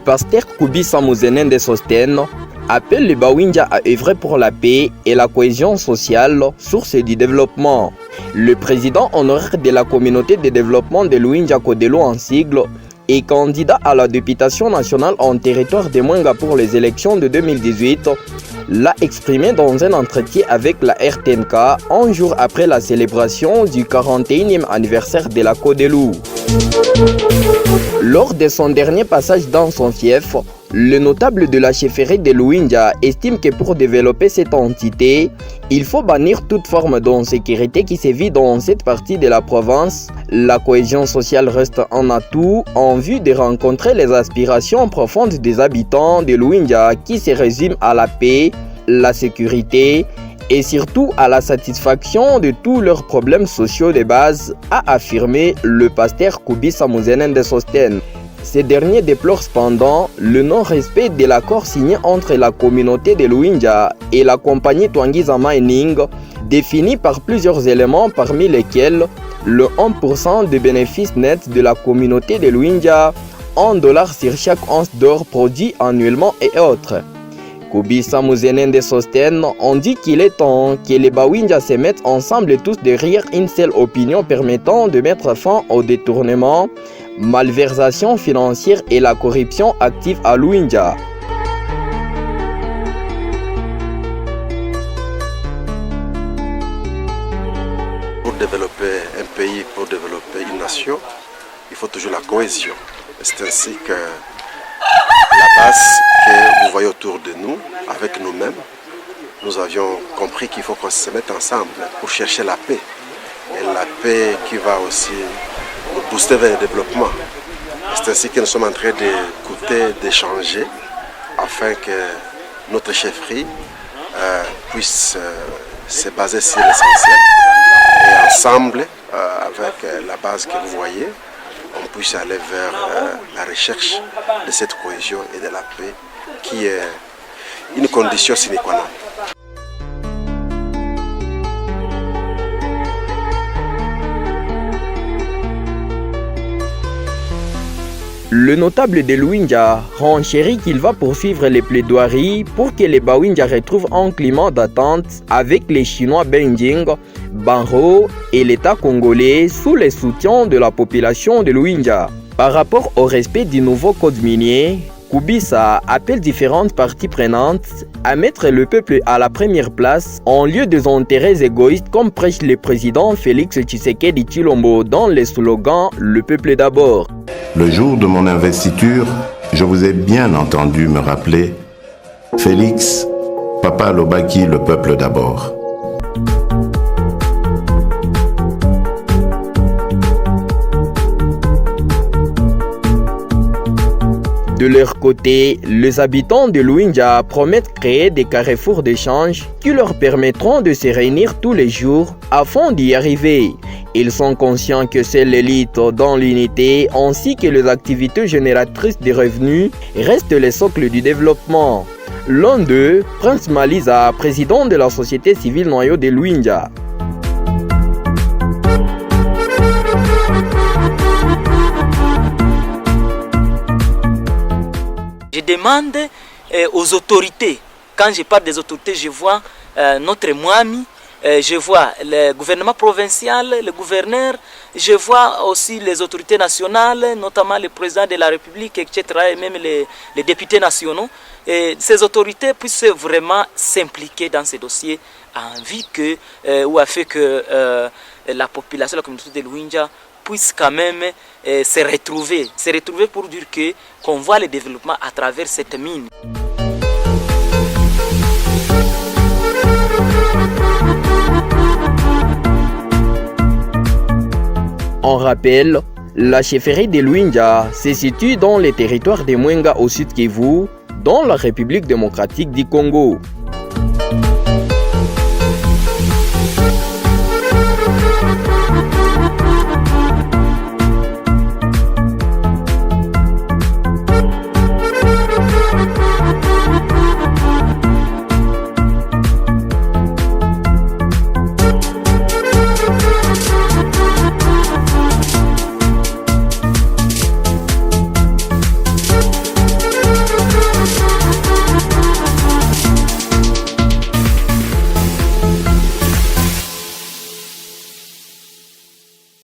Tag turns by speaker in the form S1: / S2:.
S1: pasteur Kubisa Muzenende Sostène appelle les Bawinja à œuvrer pour la paix et la cohésion sociale, source du développement. Le président honoraire de la communauté de développement de Luinja Kodelo en sigle et candidat à la députation nationale en territoire de Mwenga pour les élections de 2018, l'a exprimé dans un entretien avec la RTNK un jour après la célébration du 41e anniversaire de la Kodelo. Lors de son dernier passage dans son fief, le notable de la chefferie de Luinja estime que pour développer cette entité, il faut bannir toute forme d'insécurité qui sévit dans cette partie de la province. La cohésion sociale reste un atout en vue de rencontrer les aspirations profondes des habitants de Luinja qui se résument à la paix, la sécurité et surtout à la satisfaction de tous leurs problèmes sociaux de base, a affirmé le pasteur Kubisa Muzenende Sostène. Ces derniers déplorent cependant le non-respect de l'accord signé entre la communauté de Luinja et la compagnie Twangiza Mining, défini par plusieurs éléments parmi lesquels le 1% des bénéfices nets de la communauté de Luinja, $1 sur chaque once d'or produit annuellement et autres. Kubisa Muzenende Sostène on dit qu'il est temps que les Bawinja se mettent ensemble tous derrière une seule opinion permettant de mettre fin au détournement, malversation financière et la corruption active à Luinja.
S2: Pour développer un pays, pour développer une nation, il faut toujours la cohésion. C'est ainsi que la base que vous voyez autour de nous, avec nous-mêmes, nous avions compris qu'il faut qu'on se mette ensemble pour chercher la paix. Et la paix qui va aussi nous booster vers le développement. C'est ainsi que nous sommes en train d'écouter, d'échanger, afin que notre chefferie puisse se baser sur l'essentiel. Et ensemble, avec la base que vous voyez, on puisse aller vers la recherche de cette cohésion et de la paix qui est une condition sine qua non.
S1: Le notable de Luinja renchérit qu'il va poursuivre les plaidoiries pour que les Bawinja retrouvent un climat d'attente avec les Chinois Beijing, Banro et l'État congolais sous le soutien de la population de Luinja. Par rapport au respect du nouveau code minier, Kubisa appelle différentes parties prenantes à mettre le peuple à la première place en lieu des intérêts égoïstes comme prêche le président Félix Tshisekedi Tshilombo dans le slogan « Le peuple d'abord ».
S3: Le jour de mon investiture, je vous ai bien entendu me rappeler « Félix, Papa Lobaki, le peuple d'abord ».
S1: De leur côté, les habitants de Luinja promettent créer des carrefours d'échange qui leur permettront de se réunir tous les jours afin d'y arriver. Ils sont conscients que c'est l'élite dans l'unité ainsi que les activités génératrices de revenus restent le socle du développement. L'un d'eux, Prince Maliza, président de la société civile noyau de Luinja.
S4: Je demande aux autorités, quand je parle des autorités, je vois notre Mwami, je vois le gouvernement provincial, le gouverneur, je vois aussi les autorités nationales, notamment le président de la République, etc., et même les députés nationaux. Et ces autorités puissent vraiment s'impliquer dans ces dossiers en vue que, ou afin que la population, la communauté de Luinja puisse quand même se retrouver pour dire qu'on voit le développement à travers cette mine.
S1: En rappel, la chefferie de Luinja se situe dans le territoire de Mwenga au sud Kivu, dans la République démocratique du Congo.